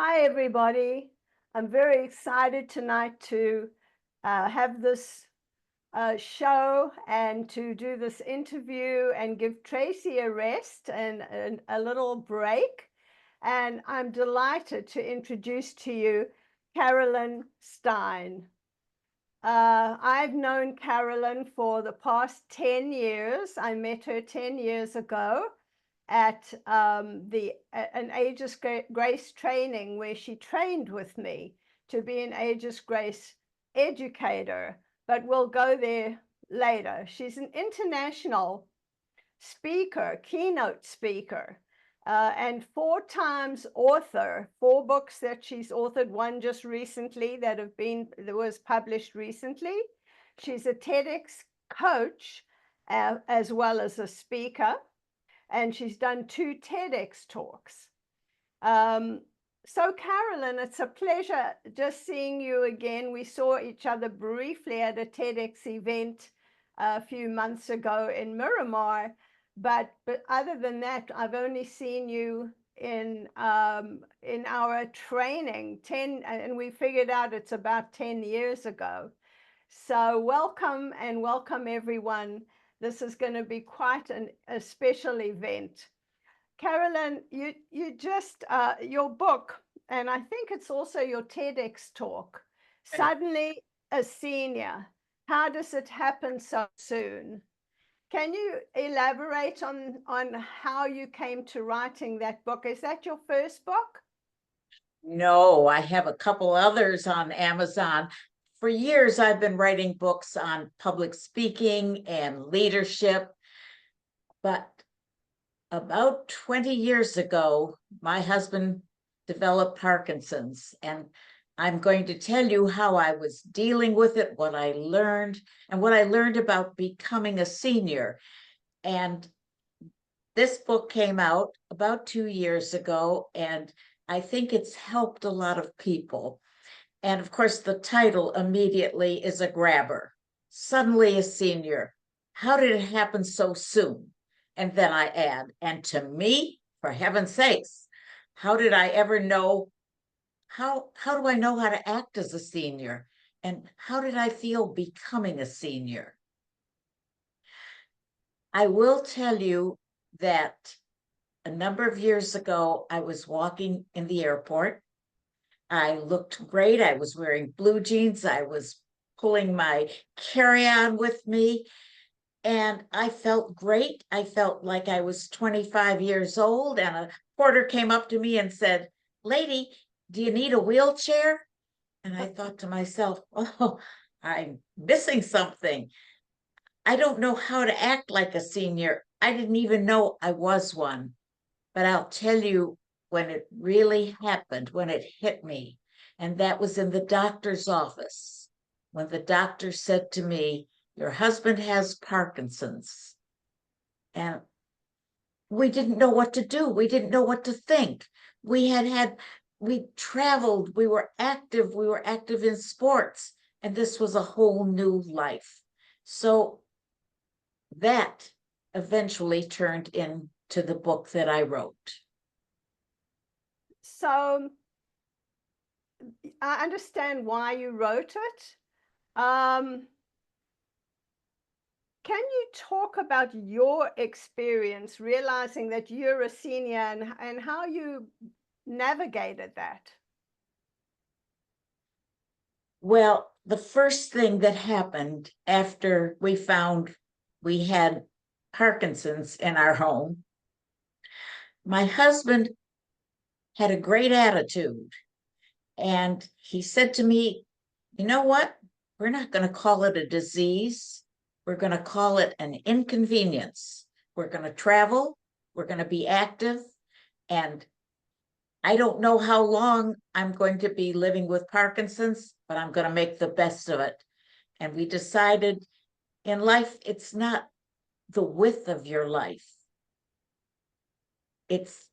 Hi, everybody. I'm very excited tonight to have this show and to do this interview and give Tracy a rest and a little break. And I'm delighted to introduce to you Carolyn Stein. I've known Carolyn for the past 10 years. I met her 10 years ago at an Aegis Grace training where she trained with me to be an Aegis Grace educator, but we'll go there later. She's an international speaker, keynote speaker, and 4 times author, 4 books that she's authored, one just recently that was published recently. She's a TEDx coach as well as a speaker, and she's done 2 TEDx talks. So Carolyn, it's a pleasure just seeing you again. We saw each other briefly at a TEDx event a few months ago in Miramar, but other than that, I've only seen you in our training, and we figured out it's about 10 years ago. So welcome and welcome everyone. This is going to be quite a special event. Carolyn, you just, your book, and I think it's also your TEDx talk, Suddenly a Senior, How Does It Happen So Soon? Can you elaborate on how you came to writing that book? Is that your first book? No, I have a couple others on Amazon. For years, I've been writing books on public speaking and leadership. But about 20 years ago, my husband developed Parkinson's. And I'm going to tell you how I was dealing with it, what I learned, and what I learned about becoming a senior. And this book came out about 2 years ago, and I think it's helped a lot of people. And of course, the title immediately is a grabber. Suddenly a Senior. How did it happen so soon? And then I add, and to me, for heaven's sakes, how did I ever know? How do I know how to act as a senior? And how did I feel becoming a senior? I will tell you that a number of years ago, I was walking in the airport. I looked great. I was wearing blue jeans. I was pulling my carry-on with me, and I felt great. I felt like I was 25 years old, and a porter came up to me and said, "Lady, do you need a wheelchair?" And I thought to myself, oh, I'm missing something. I don't know how to act like a senior. I didn't even know I was one. But I'll tell you when it really happened, when it hit me, and that was in the doctor's office, when the doctor said to me, "Your husband has Parkinson's." And we didn't know what to do. We didn't know what to think. We traveled, we were active in sports, and this was a whole new life. So that eventually turned into the book that I wrote. So I understand why you wrote it. Can you talk about your experience realizing that you're a senior and how you navigated that? Well, the first thing that happened after we found we had Parkinson's in our home, my husband had a great attitude. And he said to me, "You know what? We're not going to call it a disease. We're going to call it an inconvenience. We're going to travel. We're going to be active. And I don't know how long I'm going to be living with Parkinson's, but I'm going to make the best of it." And we decided in life, it's not the width of your life. It's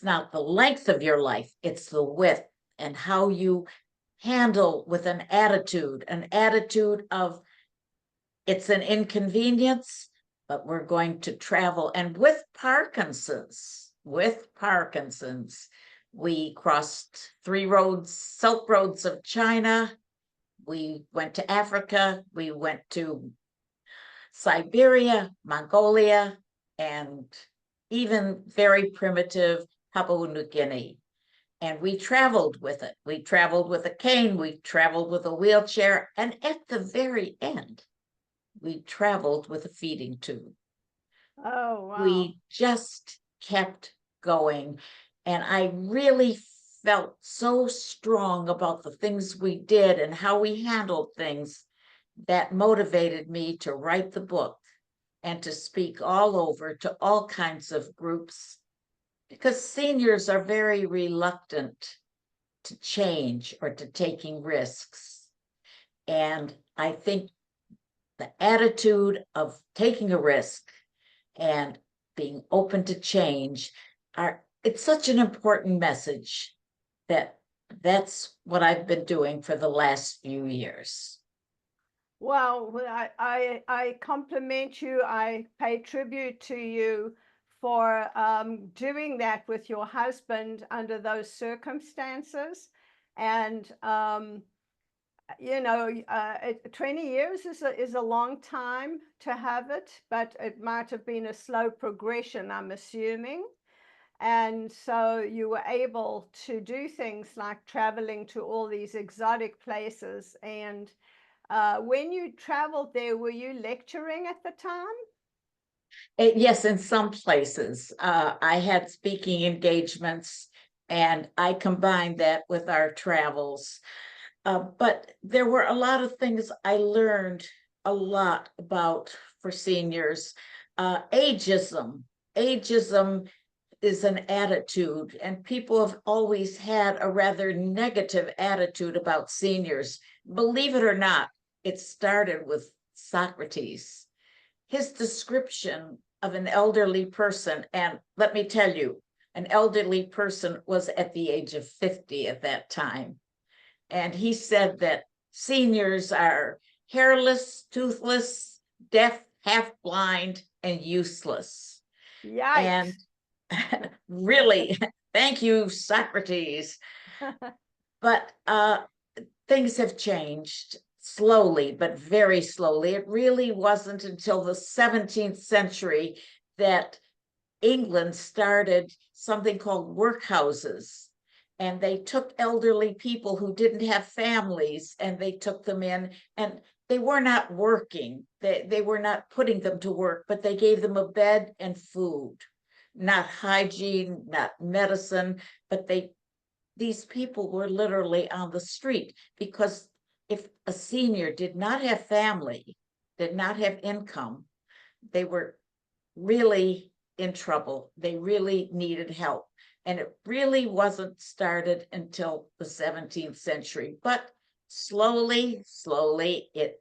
not the length of your life, it's the width and how you handle with an attitude of it's an inconvenience, but we're going to travel. And with Parkinson's, We crossed 3 Silk Roads of China. We went to Africa. We went to Siberia, Mongolia, and even very primitive Papua New Guinea. And we traveled with it. We traveled with a cane, we traveled with a wheelchair, and at the very end, we traveled with a feeding tube. Oh, wow. We just kept going. And I really felt so strong about the things we did and how we handled things that motivated me to write the book and to speak all over to all kinds of groups, because seniors are very reluctant to change or to taking risks. And I think the attitude of taking a risk and being open to change it's such an important message that's what I've been doing for the last few years. Well, I compliment you. I pay tribute to you for doing that with your husband under those circumstances. And, you know, 20 years is a long time to have it, but it might have been a slow progression, I'm assuming. And so you were able to do things like traveling to all these exotic places. And when you traveled there, were you lecturing at the time? Yes, in some places. I had speaking engagements and I combined that with our travels. But there were a lot of things I learned a lot about for seniors. Ageism. Ageism is an attitude, and people have always had a rather negative attitude about seniors. Believe it or not, it started with Socrates. His description of an elderly person, and let me tell you, an elderly person was at the age of 50 at that time. And he said that seniors are hairless, toothless, deaf, half blind, and useless. And Yikes. really, thank you, Socrates. But things have changed slowly, but very slowly. It really wasn't until the 17th century that England started something called workhouses. And they took elderly people who didn't have families and they took them in, and they were not working. They were not putting them to work, but they gave them a bed and food, not hygiene, not medicine, but these people were literally on the street, because if a senior did not have family, did not have income, they were really in trouble. They really needed help. And it really wasn't started until the 17th century, but slowly, it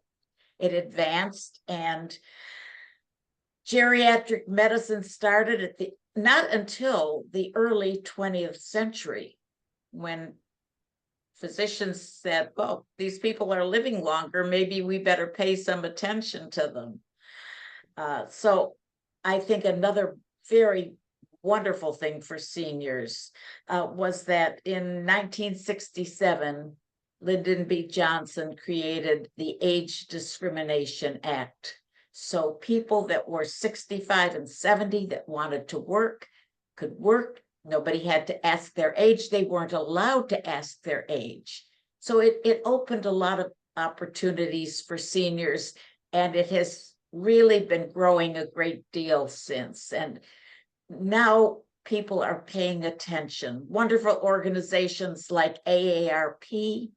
advanced, and geriatric medicine started at the not until the early 20th century, when physicians said, well, these people are living longer, maybe we better pay some attention to them. So I think another very wonderful thing for seniors was that in 1967, Lyndon B. Johnson created the Age Discrimination Act. So people that were 65 and 70 that wanted to work could work. Nobody had to ask their age. They weren't allowed to ask their age. So it opened a lot of opportunities for seniors, and it has really been growing a great deal since. And now people are paying attention. Wonderful organizations like AARP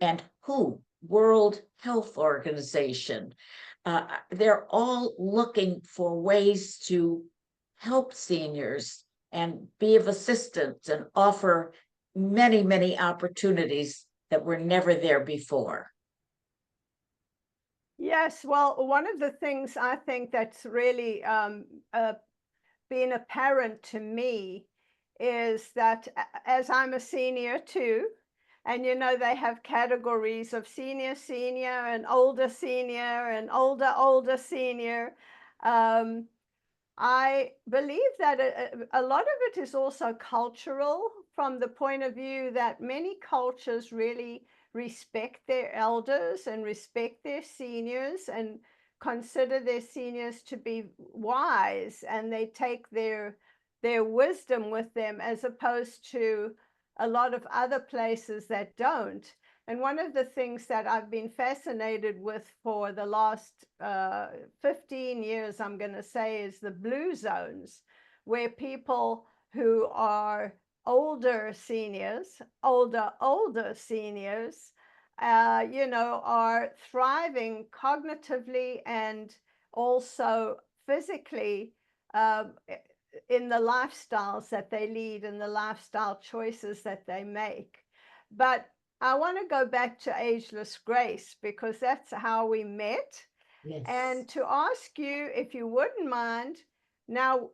and WHO, World Health Organization, they're all looking for ways to help seniors and be of assistance and offer many, many opportunities that were never there before. Yes, well, one of the things I think that's really been apparent to me is that as I'm a senior too, and you know, they have categories of senior, senior, and older senior, and older senior. I believe that a lot of it is also cultural from the point of view that many cultures really respect their elders and respect their seniors and consider their seniors to be wise, and they take their wisdom with them, as opposed to a lot of other places that don't. And one of the things that I've been fascinated with for the last 15 years, I'm going to say, is the blue zones, where people who are older seniors, older seniors, are thriving cognitively and also physically, in the lifestyles that they lead and the lifestyle choices that they make. But I want to go back to Ageless Grace, because that's how we met. Yes. And to ask you, if you wouldn't mind, now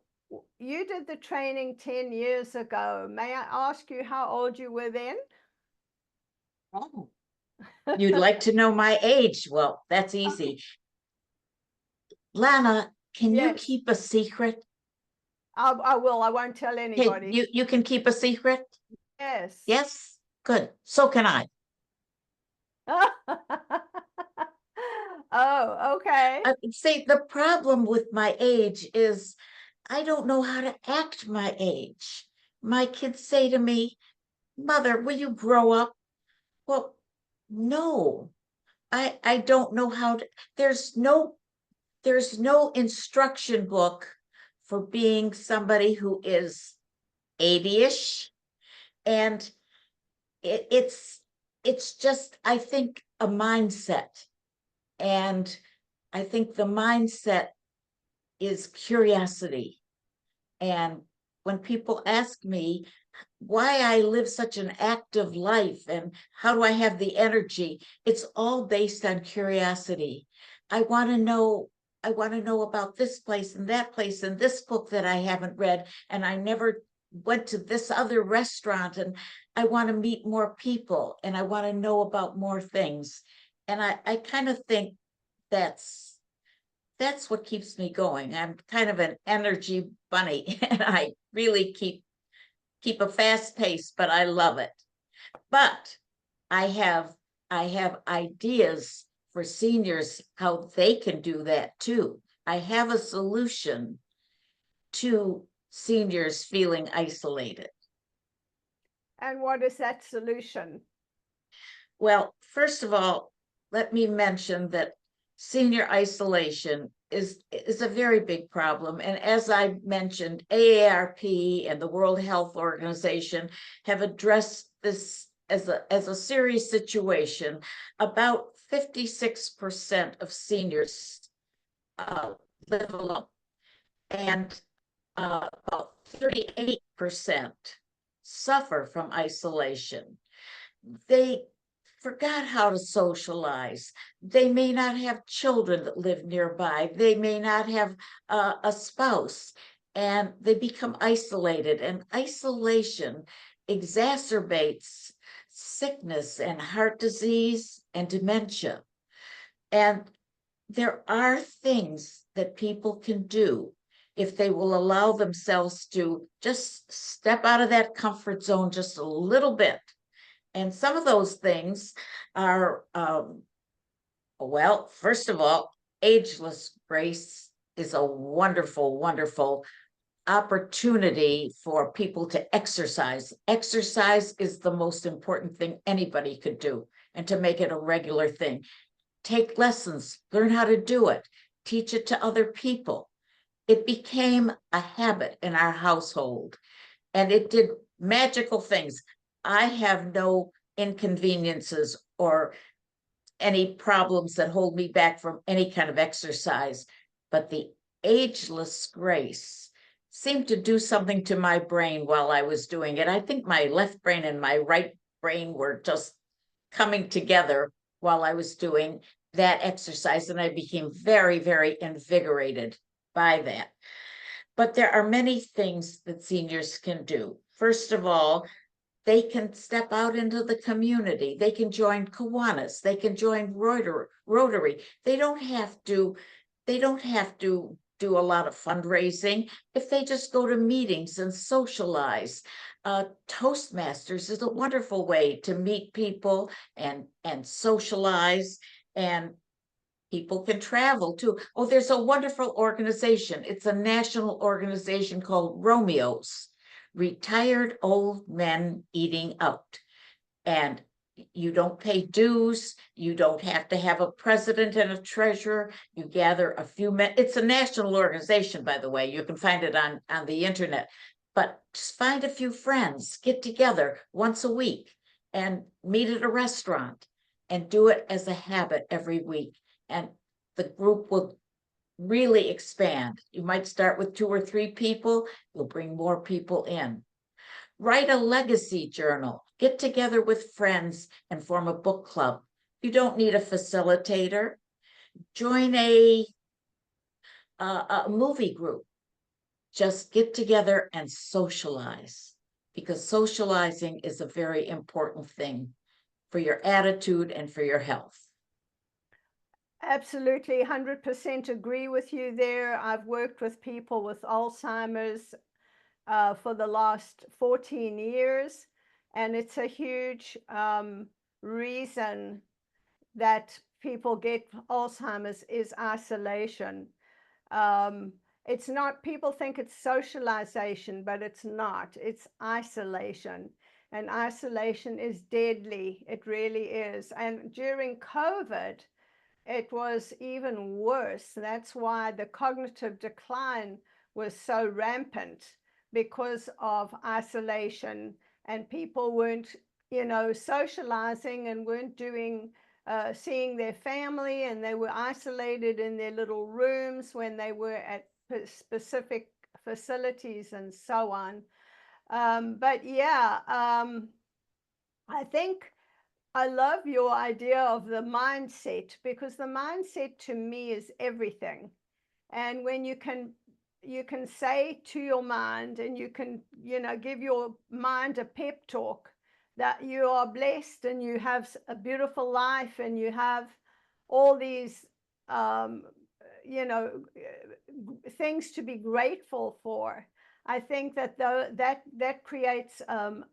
you did the training 10 years ago. May I ask you how old you were then? Oh, you'd like to know my age? Well, that's easy. Lana, can you Yes. keep a secret? I will. I won't tell Okay, anybody. you can keep a secret? Yes. Yes? Good. So can I. Oh, okay. See, the problem with my age is I don't know how to act my age. My kids say to me, Mother, will you grow up? Well, no, I don't know how to. There's no instruction book for being somebody who is 80-ish. And it's just, I think, a mindset. And I think the mindset is curiosity. And when people ask me why I live such an active life and how do I have the energy, it's all based on curiosity. I want to know about this place and that place and this book that I haven't read, and I never went to this other restaurant, and I want to meet more people, and I want to know about more things. And I kind of think that's what keeps me going. I'm kind of an energy bunny, and I really keep a fast pace, but I love it. But I have ideas for seniors how they can do that too. I have a solution to seniors feeling isolated. And what is that solution? Well, first of all, let me mention that senior isolation is a very big problem. And as I mentioned, AARP and the World Health Organization have addressed this as a serious situation. About 56% of seniors live alone, and about 38% suffer from isolation. They forgot how to socialize. They may not have children that live nearby. They may not have a spouse, and they become isolated. And isolation exacerbates sickness and heart disease and dementia. And there are things that people can do if they will allow themselves to just step out of that comfort zone just a little bit. And some of those things are, well, first of all, Ageless Grace is a wonderful, wonderful opportunity for people to exercise. Exercise is the most important thing anybody could do, and to make it a regular thing. Take lessons, learn how to do it, teach it to other people. It became a habit in our household, and it did magical things. I have no inconveniences or any problems that hold me back from any kind of exercise. But the Ageless Grace seemed to do something to my brain while I was doing it. I think my left brain and my right brain were just coming together while I was doing that exercise, and I became very, very invigorated by that. But there are many things that seniors can do. First of all, they can step out into the community. They can join Kiwanis. They can join Rotary. They don't have to do a lot of fundraising if they just go to meetings and socialize. Toastmasters is a wonderful way to meet people and socialize, and people can travel too. Oh, there's a wonderful organization. It's a national organization called Romeo's, Retired Old Men Eating Out. And you don't pay dues. You don't have to have a president and a treasurer. You gather a few men. It's a national organization, by the way. You can find it on the internet. But just find a few friends, get together once a week and meet at a restaurant and do it as a habit every week. And the group will really expand. You might start with 2 or 3 people. You'll bring more people in. Write a legacy journal. Get together with friends and form a book club. You don't need a facilitator. Join a movie group. Just get together and socialize, because socializing is a very important thing for your attitude and for your health. Absolutely, 100% agree with you there. I've worked with people with Alzheimer's for the last 14 years, and it's a huge reason that people get Alzheimer's is isolation. It's not, people think it's socialization, but it's not. It's isolation. And isolation is deadly. It really is. And during COVID, it was even worse. That's why the cognitive decline was so rampant, because of isolation, and people weren't, socializing and weren't doing seeing their family, and they were isolated in their little rooms when they were at specific facilities and so on. But yeah, I think I love your idea of the mindset, because the mindset to me is everything. And when you can say to your mind, and you can, give your mind a pep talk that you are blessed and you have a beautiful life and you have all these, um, things to be grateful for. I think that that creates an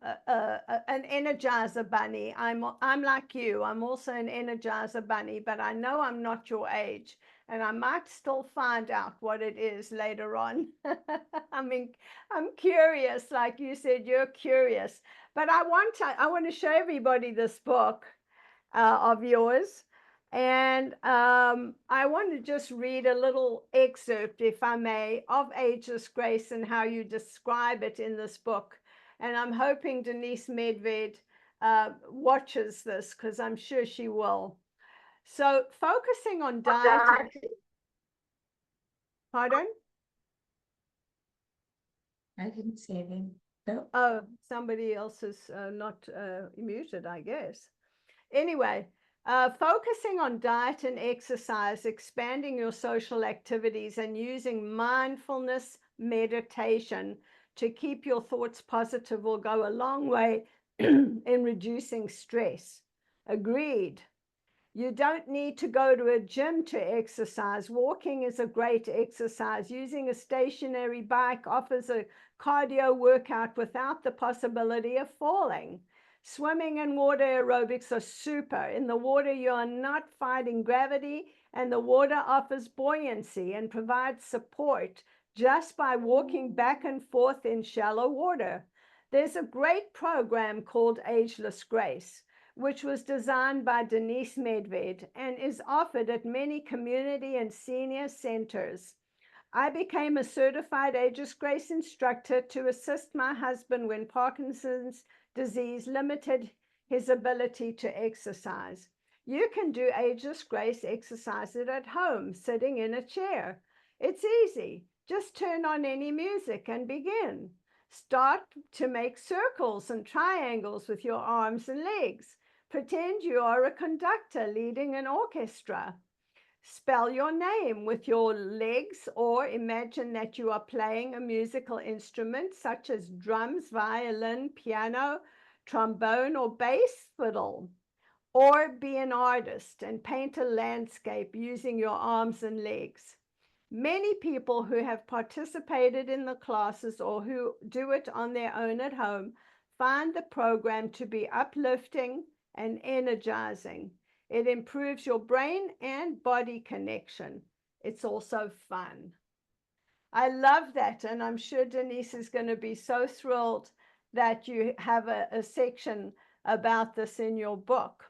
energizer bunny. I'm like you. I'm also an energizer bunny, but I know I'm not your age, and I might still find out what it is later on. I mean, I'm curious, like you said, you're curious. But I want to show everybody this book of yours. And I want to just read a little excerpt, if I may, of Ageless Grace and how you describe it in this book. And I'm hoping Denise Medved watches this, because I'm sure she will. So, focusing on diet. Pardon? I didn't say anything. No. Oh, somebody else is not muted, I guess. Anyway, focusing on diet and exercise, expanding your social activities, and using mindfulness meditation to keep your thoughts positive will go a long way in reducing stress. Agreed. You don't need to go to a gym to exercise. Walking is a great exercise. Using a stationary bike offers a cardio workout without the possibility of falling. Swimming and water aerobics are super. In the water, you are not fighting gravity, and the water offers buoyancy and provides support just by walking back and forth in shallow water. There's a great program called Ageless Grace, which was designed by Denise Medved and is offered at many community and senior centers. I became a certified Ageless Grace instructor to assist my husband when Parkinson's disease limited his ability to exercise. You can do Ageless Grace exercises at home, sitting in a chair. It's easy. Just turn on any music and begin. Start to make circles and triangles with your arms and legs. Pretend you are a conductor leading an orchestra. Spell your name with your legs, or imagine that you are playing a musical instrument such as drums, violin, piano, trombone, or bass fiddle. Or be an artist and paint a landscape using your arms and legs. Many people who have participated in the classes or who do it on their own at home find the program to be uplifting and energizing. It improves your brain and body connection. It's also fun. I love that, and I'm sure Denise is going to be so thrilled that you have a section about this in your book.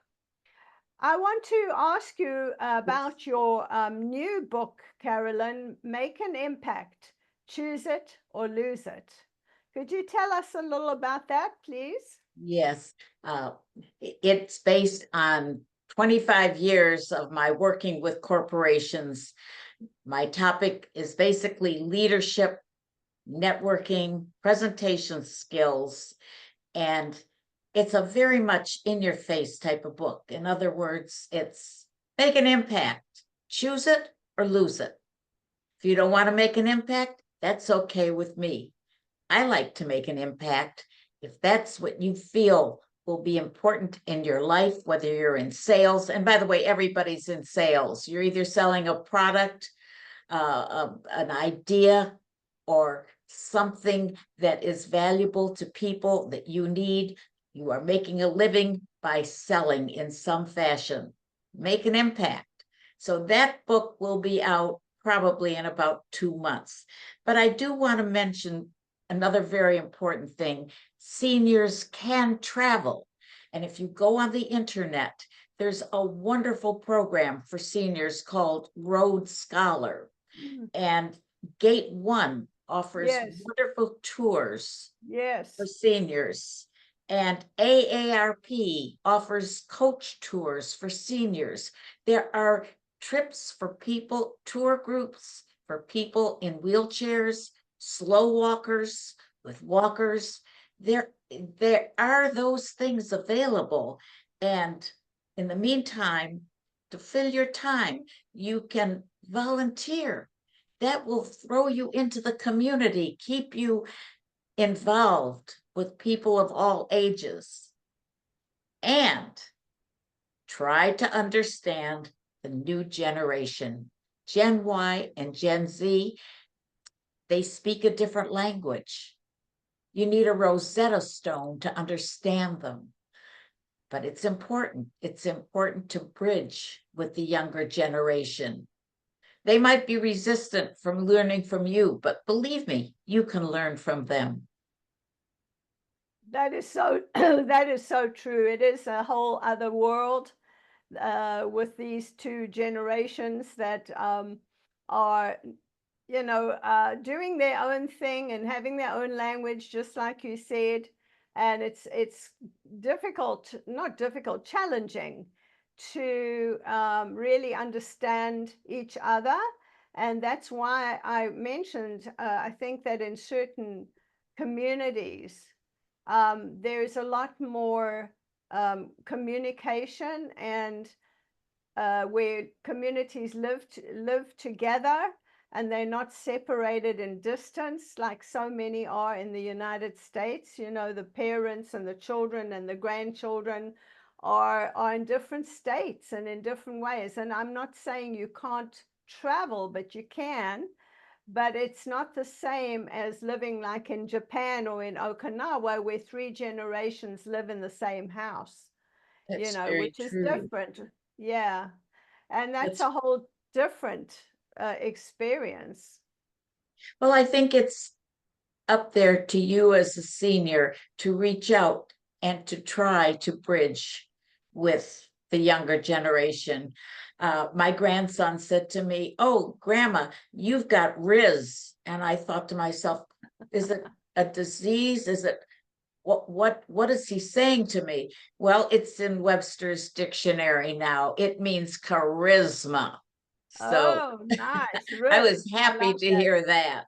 I want to ask you about your new book, Carolyn, Make an Impact, Choose It or Lose It. Could you tell us a little about that, please? Yes, it's based on 25 years of my working with corporations. My topic is basically leadership, networking, presentation skills, and it's a very much in your face type of book. In other words, it's make an impact, choose it or lose it. If you don't want to make an impact, that's okay with me. I like to make an impact. If that's what you feel will be important in your life, whether you're in sales, and by the way, everybody's in sales. You're either selling a product, an idea, or something that is valuable to people that you need. You are making a living by selling in some fashion. Make an impact. So that book will be out probably in about 2 months. But I do want to mention another very important thing. Seniors can travel. And if you go on the internet, there's a wonderful program for seniors called Road Scholar. And Gate One offers Yes, wonderful tours for yes. seniors. And AARP offers coach tours for seniors. There are trips for people, tour groups for people in wheelchairs, slow walkers, with walkers. There are those things available. And in the meantime, to fill your time, you can volunteer. That will throw you into the community, keep you involved with people of all ages, and try to understand the new generation. Gen Y and Gen Z, they speak a different language. You need a Rosetta Stone to understand them. But it's important. It's important to bridge with the younger generation. They might be resistant from learning from you, but believe me, you can learn from them. That is so that is so true. It is a whole other world with these two generations that are, doing their own thing and having their own language, just like you said. And it's difficult, not difficult, challenging to really understand each other. And that's why I mentioned, I think that in certain communities, there's a lot more communication and where communities live together and they're not separated in distance like so many are in the United States. You know, the parents and the children and the grandchildren are in different states and in different ways. And I'm not saying you can't travel, but you can. But it's not the same as living like in Japan or in Okinawa, where 3 generations live in the same house, That's very which is true. different. Yeah. And that's That's a whole different experience. well, I think it's up there to you as a senior to reach out and to try to bridge with the younger generation. My grandson said to me, "Oh, Grandma, you've got Riz," and I thought to myself, "Is it a disease? Is it what is he saying to me?" Well, it's in Webster's dictionary now. It means charisma. So Oh, nice. I Riz. was I happy like to that. hear that.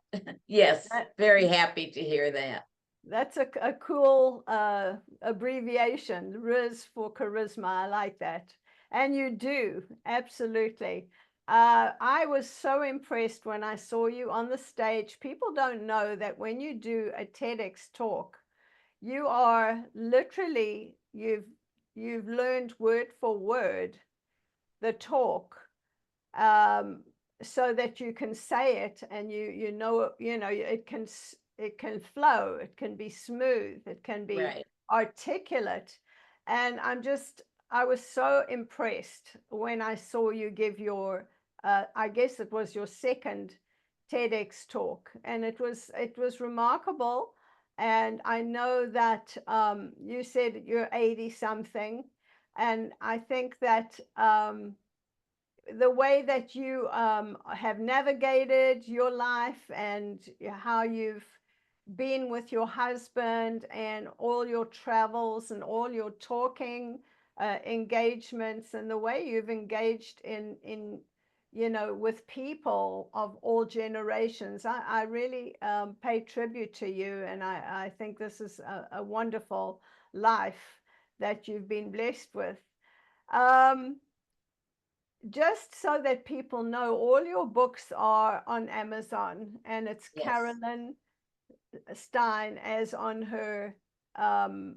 Yes, That very happy to hear that. that's a cool abbreviation, Riz for charisma. I like that. And you do, absolutely. I was so impressed when I saw you on the stage. People don't know that when you do a TEDx talk, you are literally, you've learned word for word the talk. so that you can say it and you know it can flow, it can be smooth, it can be Right. articulate. And I was so impressed when I saw you give your I guess it was your second TEDx talk, and it was remarkable. And I know that you said you're 80 something, and I think that the way that you have navigated your life and how you've been with your husband and all your travels and all your talking engagements, and the way you've engaged in with people of all generations. I really pay tribute to you, and I think this is a wonderful life that you've been blessed with. Um, just so that people know, all your books are on Amazon, and it's Yes. Carolyn Stein as on um,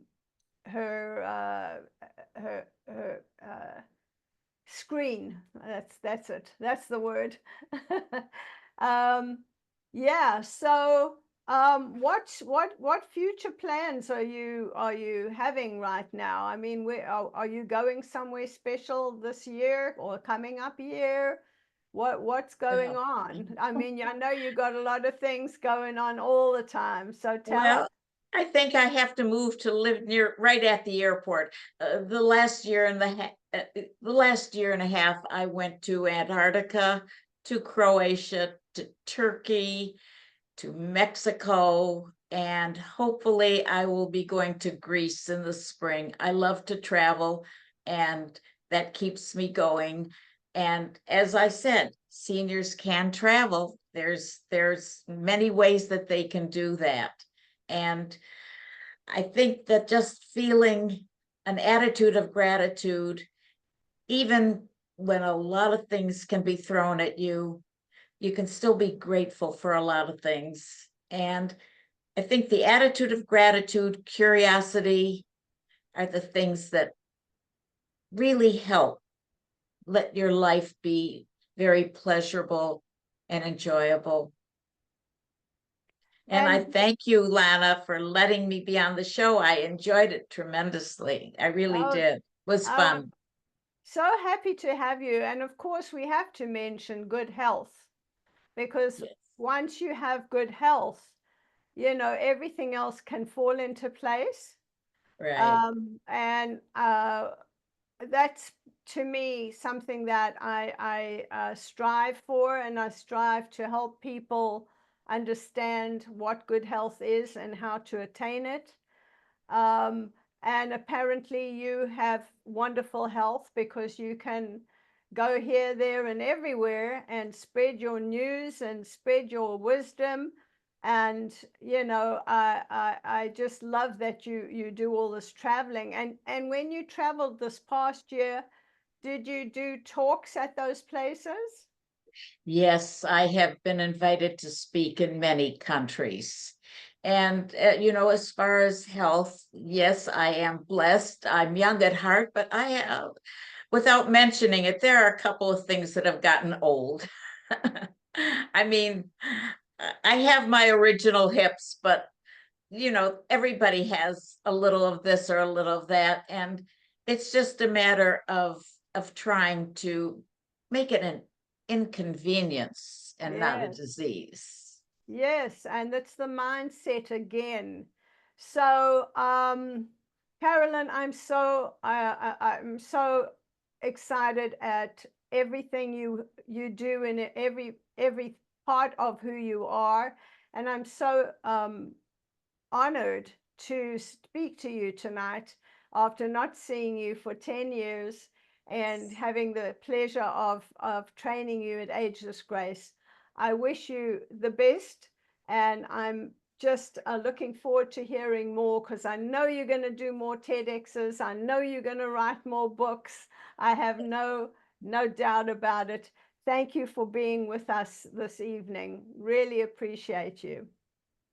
her screen. That's it. That's the word. um, yeah. So, what future plans are you having right now? I mean, where are you going somewhere special this year or coming up year? What's going Oh. on? I mean, I know you got a lot of things going on all the time. So tell us. Well, I think I have to move to live right at the airport. The last year and a half, I went to Antarctica, to Croatia, to Turkey, to Mexico, and hopefully I will be going to Greece in the spring. I love to travel, and that keeps me going. And as I said, seniors can travel. There's many ways that they can do that. And I think that just feeling an attitude of gratitude, even when a lot of things can be thrown at you, you can still be grateful for a lot of things. And I think the attitude of gratitude, curiosity are the things that really help let your life be very pleasurable and enjoyable. And I And thank you, Lana, for letting me be on the show. I enjoyed it tremendously. I really oh, did. It was oh, fun. so happy to have you. And of course, we have to mention good health, because Yes. once you have good health, everything else can fall into place. Right. And that's, to me, something that I strive for, and I strive to help people understand what good health is and how to attain it. Um, and apparently you have wonderful health, because you can go here, there, and everywhere and spread your news and spread your wisdom. And I just love that you do all this traveling. And when you traveled this past year, did you do talks at those places? Yes, I have been invited to speak in many countries. And, as far as health, yes, I am blessed. I'm young at heart, but without mentioning it, there are a couple of things that have gotten old. I mean, I have my original hips, but everybody has a little of this or a little of that, and it's just a matter of trying to make it an inconvenience and not a Yes. disease. Yes, and it's the mindset again. So, Carolyn, I'm so excited at everything you do in every part of who you are, and I'm so honored to speak to you tonight after not seeing you for 10 years and having the pleasure of training you at Ageless Grace. I wish you the best, and I'm just looking forward to hearing more, because I know you're going to do more TEDx's. I know you're going to write more books. I have no doubt about it. Thank you for being with us this evening. Really appreciate you.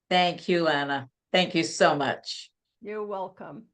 Thank you, Anna. Thank you so much. You're welcome.